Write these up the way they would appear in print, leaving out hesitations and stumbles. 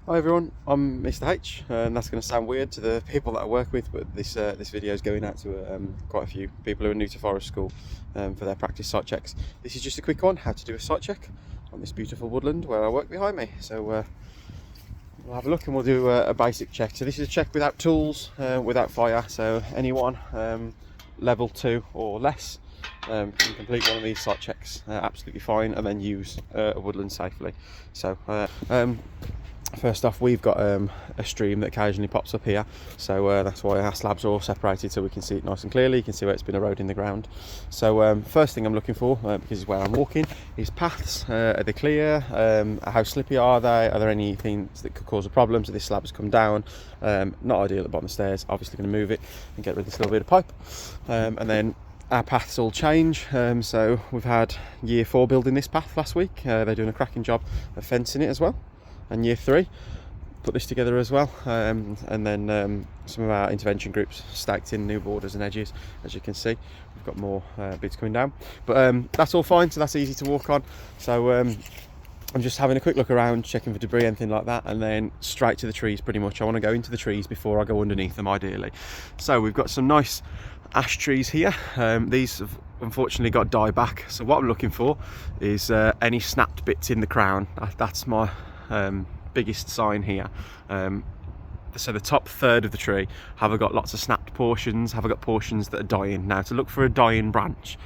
Hi everyone, I'm Mr. H, and that's going to sound weird to the people that I work with, but this video is going out to quite a few people who are new to forest school for their practice site checks. This is just a quick one, how to do a site check on this beautiful woodland where I work behind me. So we'll have a look and we'll do a basic check. So this is a check without tools, without fire, so anyone level 2 or less can complete one of these site checks absolutely fine, and then use a woodland safely. So first off, we've got a stream that occasionally pops up here, so that's why our slabs are all separated so we can see it nice and clearly. You can see where it's been eroding the ground. So first thing I'm looking for, because it's where I'm walking, is paths. Are they clear? How slippy are they? Are there any things that could cause a problem? So this slab has come down, not ideal at the bottom of the stairs. Obviously going to move it and get rid of this little bit of pipe, and then our paths all change. So we've had year 4 building this path last week. They're doing a cracking job of fencing it as well, and year 3 put this together as well, and then some of our intervention groups staked in new borders and edges. As you can see, we've got more bits coming down, but that's all fine, so that's easy to walk on. So I'm just having a quick look around, checking for debris, anything like that, and then straight to the trees pretty much. I want to go into the trees before I go underneath them ideally. So we've got some nice ash trees here. These have unfortunately got dieback, so what I'm looking for is any snapped bits in the crown. That's my biggest sign here. So the top third of the tree, have I got lots of snapped portions? Have I got portions that are dying? Now, to look for a dying branch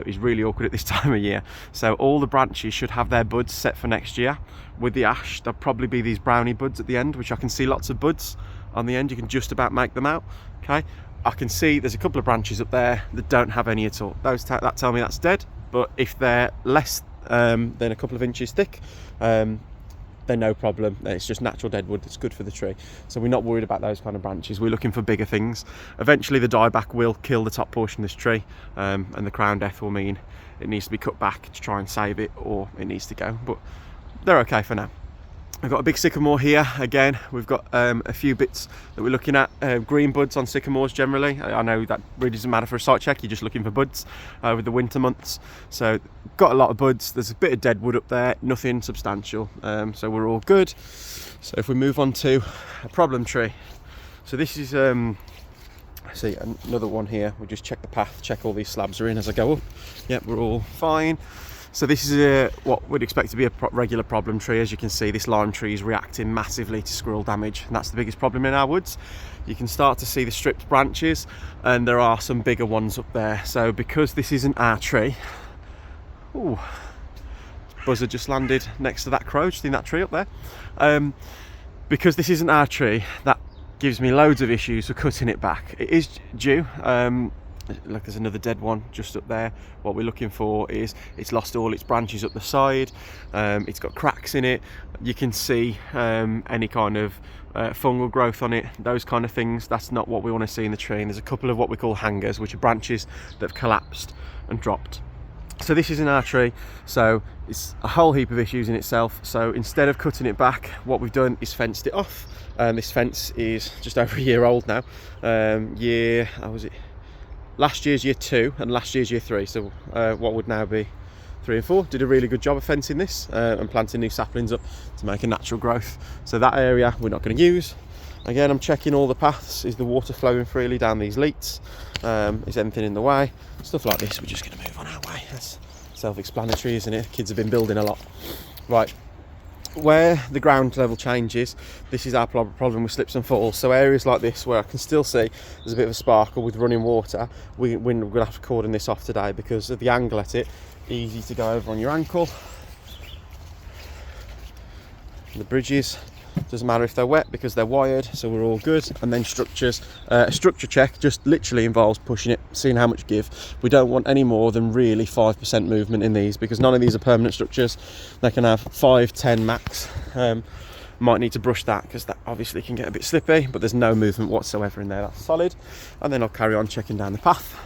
is really awkward at this time of year. So all the branches should have their buds set for next year. With the ash, there'll probably be these brownie buds at the end, which I can see lots of buds on the end. You can just about make them out. Okay, I can see there's a couple of branches up there that don't have any at all. That tell me that's dead. But if they're less than a couple of inches thick, they're no problem. It's just natural dead wood that's good for the tree. So we're not worried about those kind of branches. We're looking for bigger things. Eventually the dieback will kill the top portion of this tree, and the crown death will mean it needs to be cut back to try and save it, or it needs to go. But they're okay for now. We've got a big sycamore here. Again, we've got a few bits that we're looking at. Green buds on sycamores generally. I know that really doesn't matter for a site check, you're just looking for buds with the winter months. So got a lot of buds. There's a bit of dead wood up there, nothing substantial, so we're all good. So if we move on to a problem tree. So this is see another one here. We'll just check the path, check all these slabs are in as I go up. Yep, we're all fine. So this is what we'd expect to be a regular problem tree. As you can see, this lime tree is reacting massively to squirrel damage, and that's the biggest problem in our woods. You can start to see the stripped branches, and there are some bigger ones up there. So because this isn't our tree, ooh, buzzer just landed next to that crow, just in that tree up there. Because this isn't our tree, that gives me loads of issues for cutting it back. It is due. Look, there's another dead one just up there. What we're looking for is it's lost all its branches up the side. It's got cracks in it. You can see any kind of fungal growth on it, those kind of things. That's not what we want to see in the tree. And there's a couple of what we call hangers, which are branches that have collapsed and dropped. So this is in our tree, so it's a whole heap of issues in itself. So instead of cutting it back, what we've done is fenced it off. This fence is just over a year old now. Last year's year 2 and last year's year 3, so what would now be 3 and 4. Did a really good job of fencing this and planting new saplings up to make a natural growth. So that area we're not going to use. Again, I'm checking all the paths. Is the water flowing freely down these leats? Is anything in the way? Stuff like this, we're just going to move on our way. That's self-explanatory, isn't it? Kids have been building a lot. Right. Where the ground level changes, this is our problem with slips and falls. So areas like this where I can still see there's a bit of a sparkle with running water, we're going to have to cordon this off today because of the angle at it. Easy to go over on your ankle. The bridges, doesn't matter if they're wet because they're wired, so we're all good. And then structures, a structure check just literally involves pushing it, seeing how much give. We don't want any more than really 5% movement in these, because none of these are permanent structures. They can have 5, 10 max. Might need to brush that because that obviously can get a bit slippy, but there's no movement whatsoever in there. That's solid. And then I'll carry on checking down the path.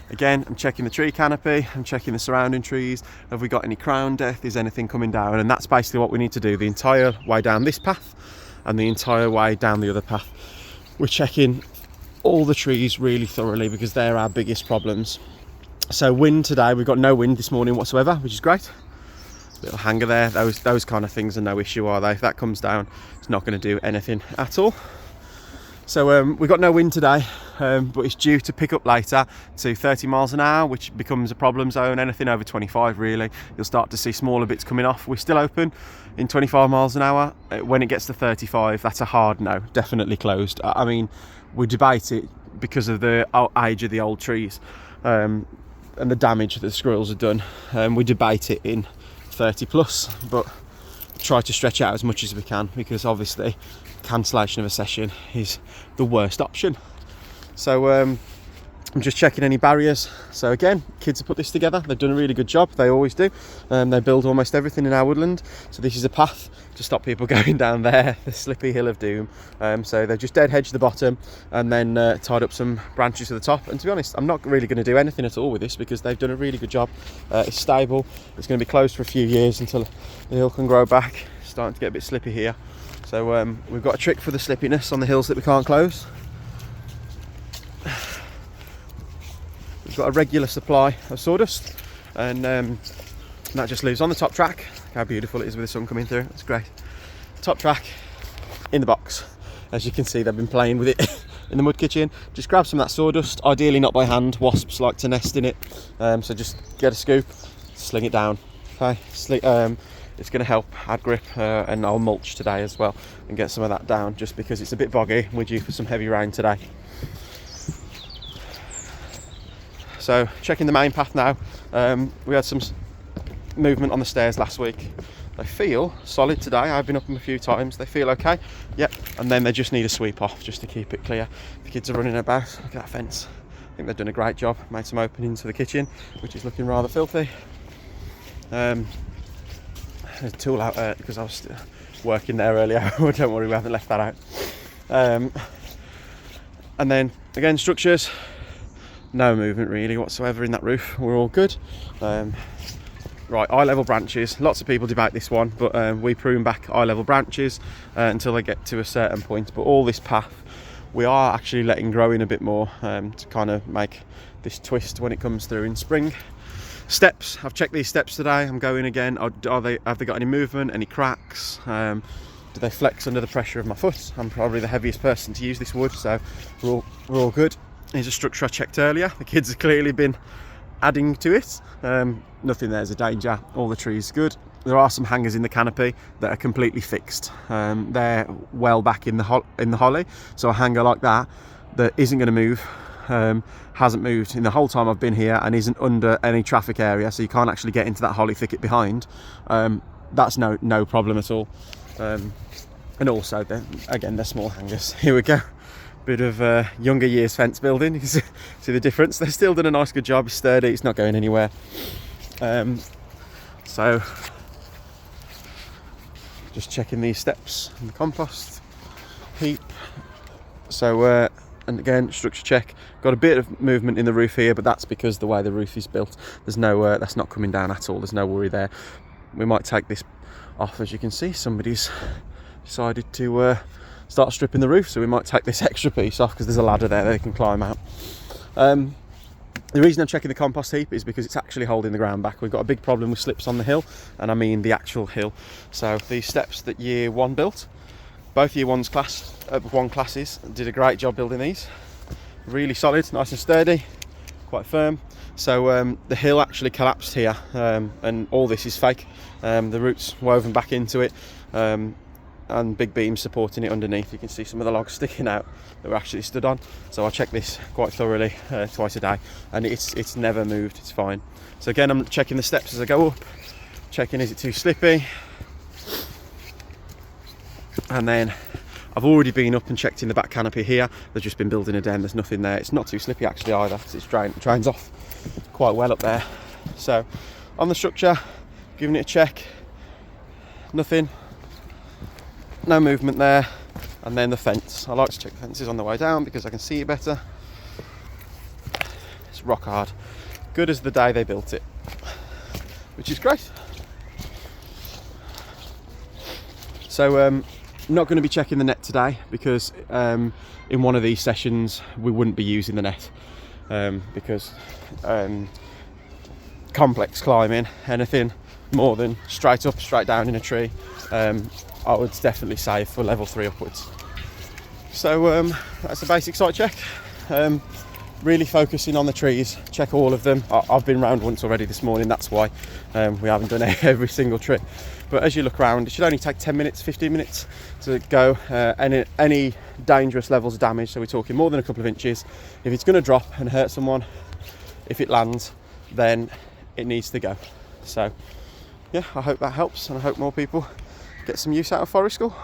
Again, I'm checking the tree canopy, I'm checking the surrounding trees. Have we got any crown death? Is anything coming down? And that's basically what we need to do the entire way down this path and the entire way down the other path. We're checking all the trees really thoroughly because they're our biggest problems. So wind today, we've got no wind this morning whatsoever, which is great. little hanger there. Those kind of things are no issue, are they? If that comes down, it's not going to do anything at all. So we've got no wind today, but it's due to pick up later to 30 miles an hour, which becomes a problem zone. Anything over 25, really, you'll start to see smaller bits coming off. We're still open in 25 miles an hour. When it gets to 35, that's a hard no, definitely closed. I mean, we debate it because of the age of the old trees and the damage that the squirrels have done. We debate it in 30 plus, but try to stretch out as much as we can, because obviously cancellation of a session is the worst option. So I'm just checking any barriers. So again, kids have put this together. They've done a really good job. They always do. They build almost everything in our woodland. So this is a path to stop people going down there, the slippy hill of doom. So they've just dead hedged the bottom and then tied up some branches to the top. And to be honest, I'm not really going to do anything at all with this, because they've done a really good job. It's stable. It's going to be closed for a few years until the hill can grow back. It's starting to get a bit slippy here. So we've got a trick for the slippiness on the hills that we can't close. We've got a regular supply of sawdust, and that just lives on the top track. Look how beautiful it is with the sun coming through. It's great. Top track in the box. As you can see, they've been playing with it in the mud kitchen. Just grab some of that sawdust, ideally not by hand. Wasps like to nest in it, so just get a scoop, sling it down. Okay, it's going to help add grip, and I'll mulch today as well and get some of that down, just because it's a bit boggy. We're due for some heavy rain today. So checking the main path now. We had some movement on the stairs last week. They feel solid today. I've been up them a few times. They feel okay. Yep. And then they just need a sweep off just to keep it clear. The kids are running about. Look at that fence. I think they've done a great job. Made some openings to the kitchen, which is looking rather filthy. A tool out there because I was working there earlier. Don't worry, we haven't left that out. And then again, structures, no movement really whatsoever in that roof. We're all good. Right, eye level branches. Lots of people debate this one, but we prune back eye level branches until they get to a certain point. But all this path we are actually letting grow in a bit more to kind of make this twist when it comes through in spring. Steps, I've checked these steps today. I'm going again. Have they got any movement, any cracks? Do they flex under the pressure of my foot? I'm probably the heaviest person to use this wood, so we're all good. Here's a structure I checked earlier. The kids have clearly been adding to it. Nothing there's a danger. All the trees good. There are some hangers in the canopy that are completely fixed. They're well back in the holly, so a hanger like that isn't going to move. Hasn't moved in the whole time I've been here, and isn't under any traffic area, so you can't actually get into that holly thicket behind. That's no problem at all. And also they're small hangers. Here we go, bit of younger years fence building. You can see the difference. They've still done a nice good job. It's sturdy, it's not going anywhere. So just checking these steps and the compost heap. So and again, structure check. Got a bit of movement in the roof here, but that's because the way the roof is built. There's no that's not coming down at all. There's no worry there. We might take this off. As you can see, somebody's decided to start stripping the roof, so we might take this extra piece off because there's a ladder there they can climb out. The reason I'm checking the compost heap is because it's actually holding the ground back. We've got a big problem with slips on the hill, and I mean the actual hill. So these steps that year one built, both year one classes did a great job building these. Really solid, nice and sturdy, quite firm. So the hill actually collapsed here, and all this is fake. The roots woven back into it, and big beams supporting it underneath. You can see some of the logs sticking out that were actually stood on. So I check this quite thoroughly twice a day, and it's never moved. It's fine. So again, I'm checking the steps as I go up, checking is it too slippy, and then I've already been up and checked in the back canopy here. They've just been building a den. There's nothing there. It's not too slippy actually either, because it drains off quite well up there. So on the structure, giving it a check, nothing, no movement there. And then the fence, I like to check fences on the way down because I can see it better. It's rock hard, good as the day they built it, which is great. So I'm not going to be checking the net today because in one of these sessions we wouldn't be using the net because complex climbing, anything more than straight up, straight down in a tree. I would definitely say for level 3 upwards. So that's a basic sight check. Really focusing on the trees, check all of them. I've been round once already this morning, that's why we haven't done every single tree. But as you look around, it should only take 10 minutes, 15 minutes to go. Any dangerous levels of damage, so we're talking more than a couple of inches. If it's going to drop and hurt someone, if it lands, then it needs to go. So yeah, I hope that helps, and I hope more people get some use out of forest school.